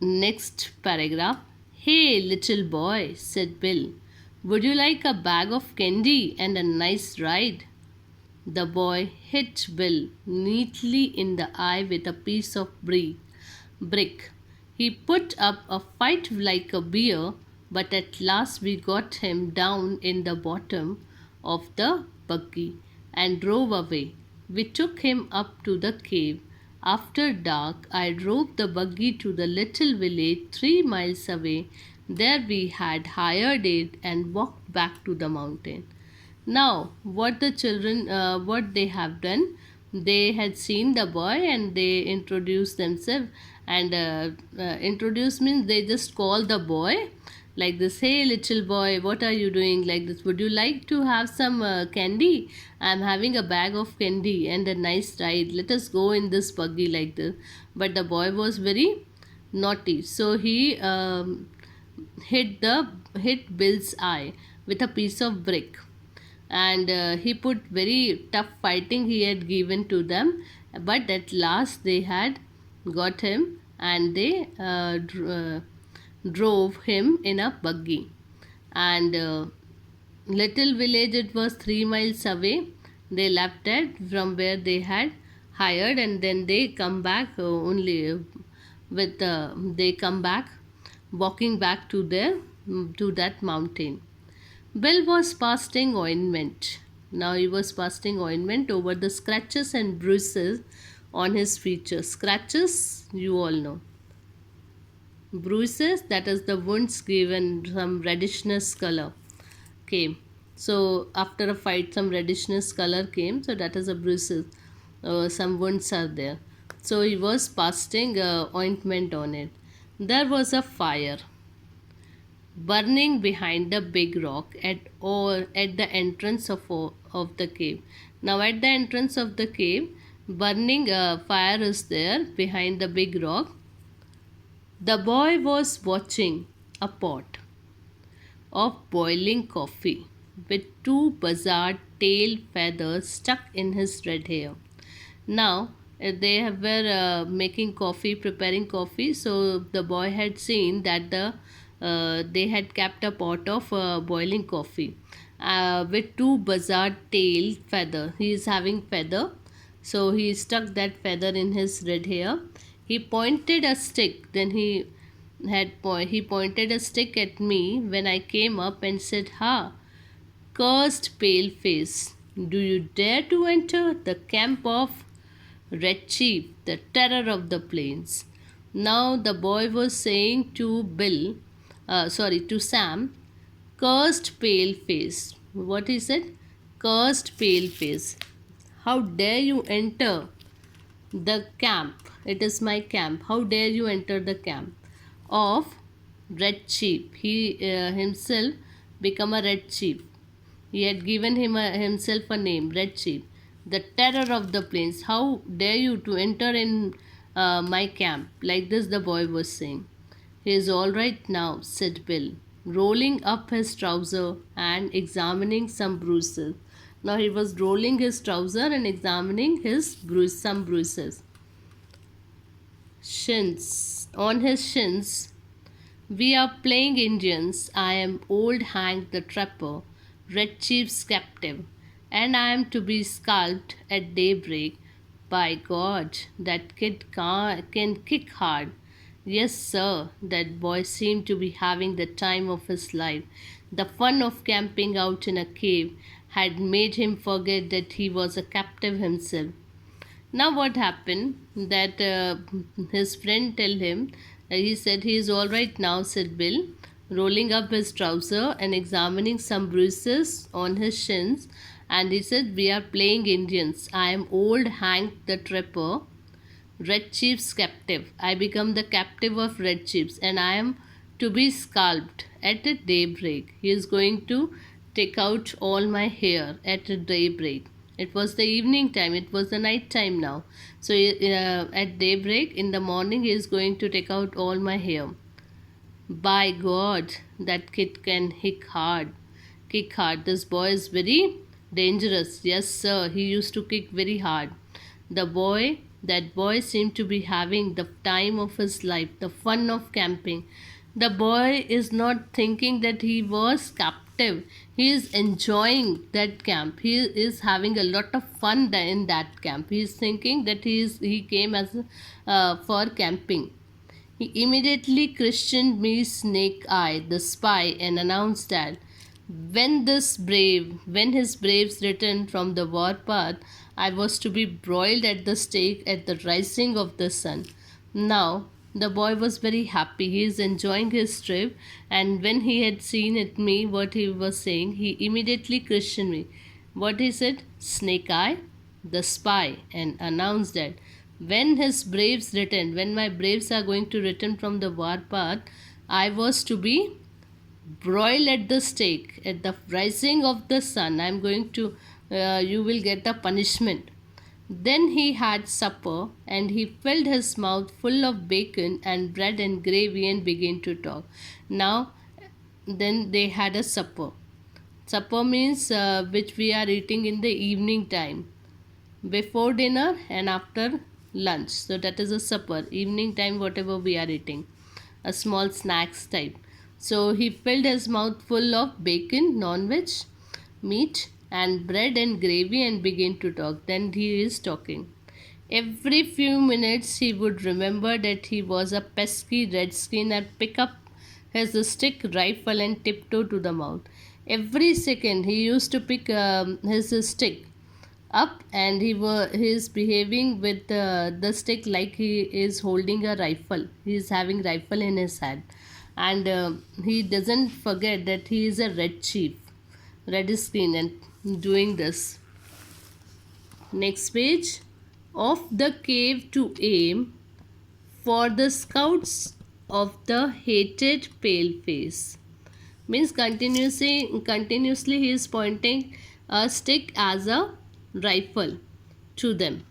Next paragraph. Hey, little boy, said Bill. Would you like a bag of candy and a nice ride? The boy hit Bill neatly in the eye with a piece of brick. He put up a fight like a bear, but at last we got him down in the bottom of the buggy and drove away. We took him up to the cave. After dark, I drove the buggy to the little village 3 miles away. There we had hired it and walked back to the mountain. Now, what they have done, they had seen the boy and they introduced themselves. And introduce means they just call the boy like this. Hey, little boy, what are you doing? Like this. Would you like to have some candy? I'm having a bag of candy and a nice ride. Let us go in this buggy like this. But the boy was very naughty, so he hit Bill's eye with a piece of brick, and he put very tough fighting he had given to them, but at last they had got him, and they drove him in a buggy. And little village, it was 3 miles away. They left it from where they had hired, and then they come back only with they come back walking back to their to that mountain. Bill was pasting ointment. Now he was pasting ointment over the scratches and bruises on his features. Scratches, you all know. Bruises, that is the wounds given some redishness color came. So after a fight, some redishness color came. So that is a bruises. Some wounds are there. So he was pasting ointment on it. There was a fire burning behind the big rock at the entrance of the cave. Now at the entrance of the cave, burning fire is there behind the big rock. The boy was watching a pot of boiling coffee with two bizarre tail feathers stuck in his red hair. Now they were making coffee, preparing coffee. So the boy had seen that they had kept a pot of boiling coffee with two bizarre tail feather. He is having feather, so he stuck that feather in his red hair. He pointed a stick. Then he pointed a stick at me when I came up and said, "Ha, cursed pale face! Do you dare to enter the camp of Red Chief, the terror of the plains?" Now the boy was saying to to Sam, "Cursed pale face." What he said? Cursed pale face. How dare you enter the camp? It is my camp. How dare you enter the camp of Red Chief? He himself become a Red Chief. He had given himself a name, Red Chief, the terror of the plains. How dare you to enter in my camp? Like this the boy was saying. He is all right now, said Bill, rolling up his trouser and examining some bruises. Now he was rolling his trouser and examining some bruises. Shins. On his shins, "We are playing Indians. I am old Hank the Trapper, Red Chief's captive, and I am to be scalped at daybreak. By God, that kid can kick hard." Yes, sir, that boy seemed to be having the time of his life. The fun of camping out in a cave had made him forget that he was a captive himself. Now what happened that his friend tell him, he said he is all right now, said Bill, rolling up his trouser and examining some bruises on his shins, and he said, "We are playing Indians. I am old Hank the Trapper, Red Chief's captive. I become the captive of Red Chiefs, and I am to be scalped at daybreak. He is going to take out all my hair at daybreak." It was the evening time, it was the night time now. So at daybreak in the morning, he is going to take out all my hair. By God, that kid can kick hard. Kick hard. This boy is very dangerous. Yes, sir. He used to kick very hard. The boy That boy seemed to be having the time of his life, the fun of camping. The boy is not thinking that he was captive. He is enjoying that camp. He is having a lot of fun in that camp. He is thinking that he came as for camping. He immediately questioned me Snake Eye, the spy, and announced that when his braves returned from the war path, I was to be broiled at the stake at the rising of the sun. Now the boy was very happy. He is enjoying his trip, and when he had seen at me what he was saying, he immediately questioned me. What he said? Snake Eye, the spy, and announced that when my braves are going to return from the war path, I was to be broiled at the stake at the rising of the sun. I'm going to You will get a punishment. Then he had supper, and he filled his mouth full of bacon and bread and gravy and began to talk. Now then they had a supper. Supper means which we are eating in the evening time, before dinner and after lunch. So that is a supper, evening time, whatever we are eating, a small snacks type. So he filled his mouth full of bacon, non-veg, meat, and bread and gravy and began to talk. Then he is talking. Every few minutes he would remember that he was a pesky redskin and pick up his stick rifle and tiptoe to the mouth. Every second he used to pick his stick up, and he is behaving with the stick like he is holding a rifle. He is having rifle in his hand, and he doesn't forget that he is a red chief, red skin, and doing this. Next page. Of the cave to aim for the scouts of the hated paleface. Means continuously he is pointing a stick as a rifle to them.